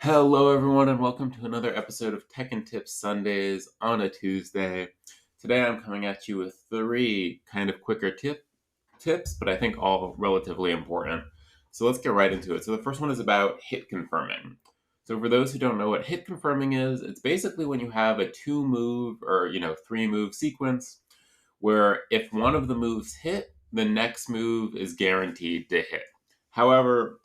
Hello, everyone, and welcome to another episode of Tekken Tips Sundays on a Tuesday. Today, I'm coming at you with three kind of quicker tips, but I think all relatively important. So let's get right into it. So the first one is about hit confirming. So for those who don't know what hit confirming is, it's basically when you have a two move or three move sequence where if one of the moves hit, the next move is guaranteed to hit. However,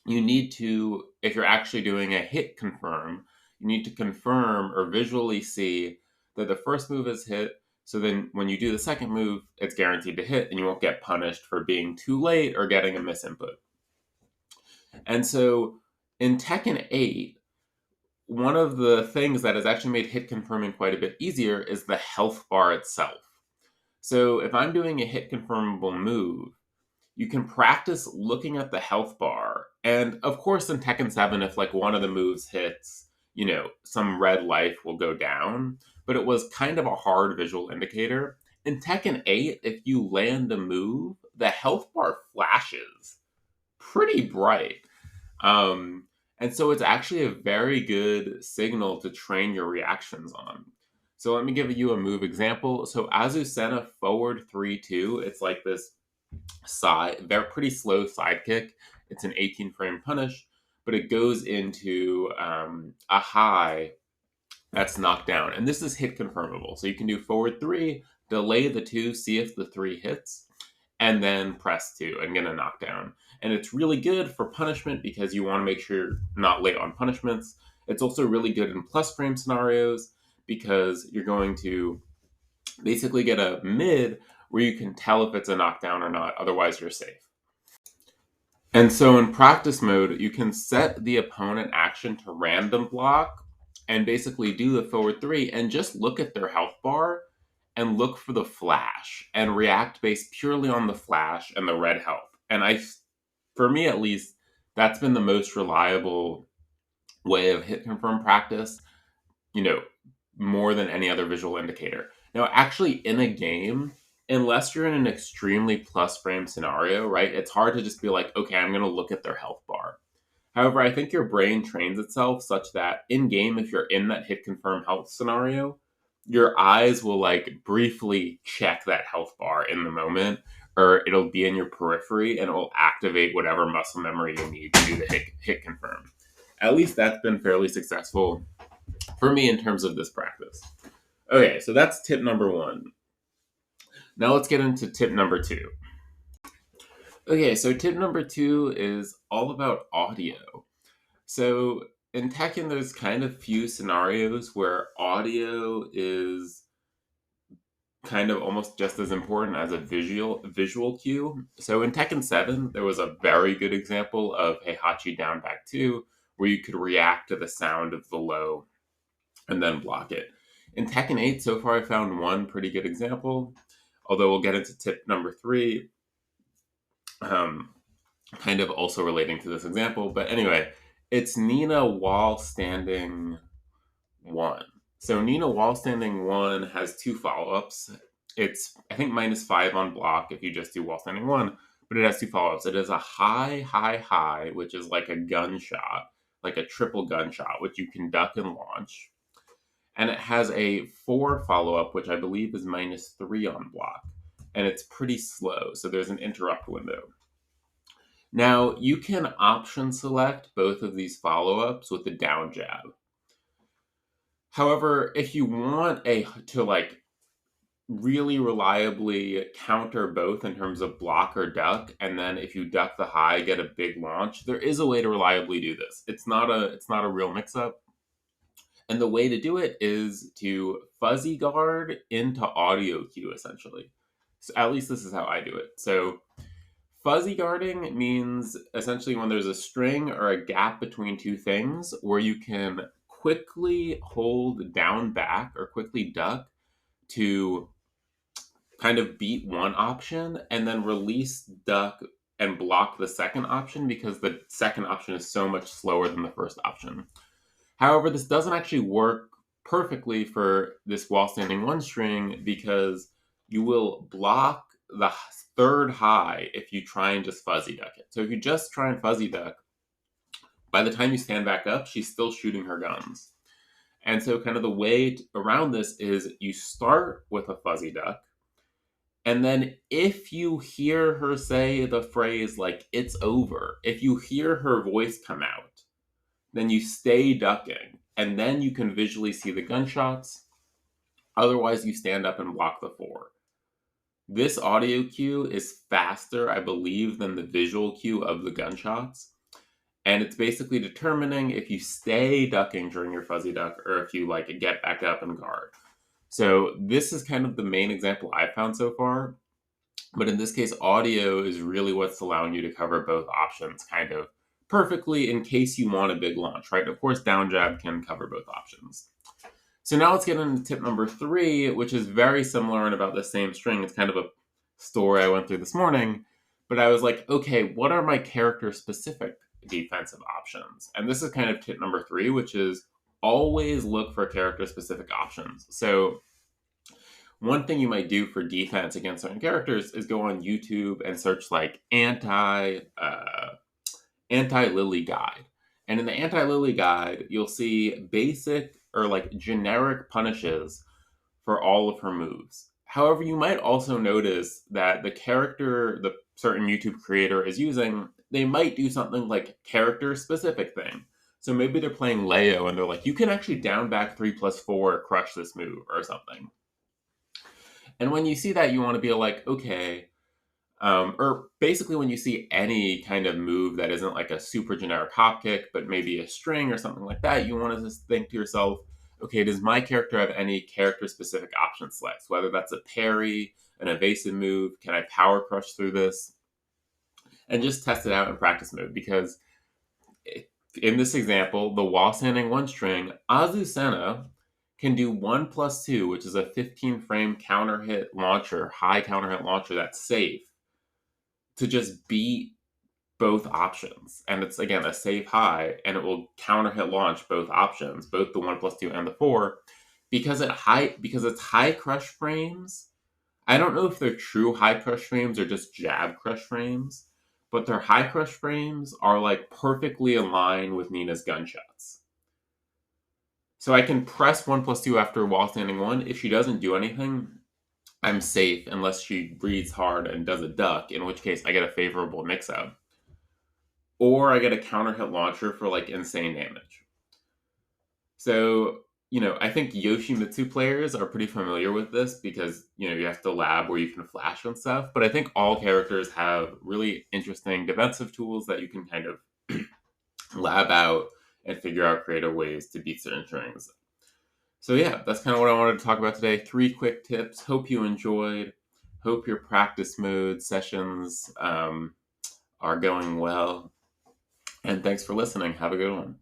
you need to, if you're actually doing a hit confirm, you need to confirm or visually see that the first move is hit. So then when you do the second move, it's guaranteed to hit and you won't get punished for being too late or getting a misinput. And so in Tekken 8, one of the things that has actually made hit confirming quite a bit easier is the health bar itself. So if I'm doing a hit confirmable move, you can practice looking at the health bar. And of course, in Tekken 7, if like one of the moves hits, some red life will go down. But it was kind of a hard visual indicator. In Tekken 8, if you land a move, the health bar flashes pretty bright. And so it's actually a very good signal to train your reactions on. So let me give you a move example. So Azucena forward 3-2, it's like this they're pretty slow sidekick. It's an 18 frame punish, but it goes into a high that's knocked down. And this is hit confirmable. So you can do forward 3, delay the 2, see if the 3 hits, and then press 2 and get a knockdown. And it's really good for punishment because you want to make sure you're not late on punishments. It's also really good in plus frame scenarios because you're going to basically get a mid where you can tell if it's a knockdown or not. Otherwise, you're safe. And so in practice mode, you can set the opponent action to random block and basically do the forward 3 and just look at their health bar and look for the flash and react based purely on the flash and the red health. And for me at least, that's been the most reliable way of hit confirm practice, you know, more than any other visual indicator. Now, actually, in a game, unless you're in an extremely plus frame scenario, right, it's hard to just be like, okay, I'm going to look at their health bar. However, I think your brain trains itself such that in game, if you're in that hit confirm health scenario, your eyes will like briefly check that health bar in the moment, or it'll be in your periphery and it will activate whatever muscle memory you need to do the hit confirm. At least that's been fairly successful for me in terms of this practice. Okay, so that's tip number 1. Now let's get into tip number 2. Okay, so tip number 2 is all about audio. So in Tekken, there's kind of few scenarios where audio is kind of almost just as important as a visual cue. So in Tekken 7, there was a very good example of Heihachi down back 2, where you could react to the sound of the low and then block it. In Tekken 8, so far I found one pretty good example, although we'll get into tip number 3, kind of also relating to this example. But anyway, it's Nina while standing 1. So Nina while standing 1 has 2 follow-ups. It's, I think, -5 on block if you just do while standing 1, but it has 2 follow-ups. It is a high, high, high, which is like a gunshot, like a triple gunshot, which you can duck and launch. And it has a 4 follow-up, which I believe is -3 on block. And it's pretty slow, so there's an interrupt window. Now, you can option select both of these follow-ups with the down jab. However, if you want to like really reliably counter both in terms of block or duck, and then if you duck the high, get a big launch, there is a way to reliably do this. It's not a real mix-up. And the way to do it is to fuzzy guard into audio cue, essentially. So at least this is how I do it. So fuzzy guarding means essentially when there's a string or a gap between two things where you can quickly hold down back or quickly duck to kind of beat one option and then release duck and block the second option because the second option is so much slower than the first option. However, this doesn't actually work perfectly for this while standing 1 string because you will block the third high if you try and just fuzzy duck it. So if you just try and fuzzy duck, By the time you stand back up, she's still shooting her guns. And so kind of the way around this is you start with a fuzzy duck, and then if you hear her say the phrase like it's over, if you hear her voice come out, then you stay ducking, and then you can visually see the gunshots. Otherwise, you stand up and block the 4. This audio cue is faster, I believe, than the visual cue of the gunshots. And it's basically determining if you stay ducking during your fuzzy duck or if you like get back up and guard. So this is kind of the main example I've found so far. But in this case, audio is really what's allowing you to cover both options kind of perfectly in case you want a big launch, right? Of course, down jab can cover both options. So now let's get into tip number 3, which is very similar and about the same string. It's kind of a story I went through this morning, but I was like, okay, what are my character-specific defensive options? And this is kind of tip number 3, which is always look for character-specific options. So one thing you might do for defense against certain characters is go on YouTube and search like anti-Lily guide. And in the anti-Lily guide, you'll see basic or like generic punishes for all of her moves. However, you might also notice that the character the certain YouTube creator is using, they might do something like character specific thing. So maybe they're playing Leo and they're like, you can actually down back 3+4 crush this move or something. And when you see that, you want to be like, okay, or basically when you see any kind of move that isn't like a super generic hop kick, but maybe a string or something like that, you want to just think to yourself, okay, does my character have any character-specific option selects? Whether that's a parry, an evasive move, can I power crush through this? And just test it out in practice mode, because in this example, the while standing 1 string, Azucena can do 1+2, which is a 15-frame counter hit launcher, high counter hit launcher that's safe, to just beat both options. And it's, again, a safe high, and it will counter hit launch both options, both the 1+2 and the 4, because it's high crush frames. I don't know if they're true high crush frames or just jab crush frames, but their high crush frames are like perfectly in line with Nina's gunshots. So I can press 1+2 after while standing 1. If she doesn't do anything, I'm safe unless she breathes hard and does a duck, in which case I get a favorable mix-up. Or I get a counter hit launcher for like insane damage. So, I think Yoshimitsu players are pretty familiar with this because, you have to lab where you can flash and stuff. But I think all characters have really interesting defensive tools that you can kind of lab out and figure out creative ways to beat certain strings. So yeah, that's kind of what I wanted to talk about today. 3 quick tips. Hope you enjoyed. Hope your practice mode sessions are going well. And thanks for listening. Have a good one.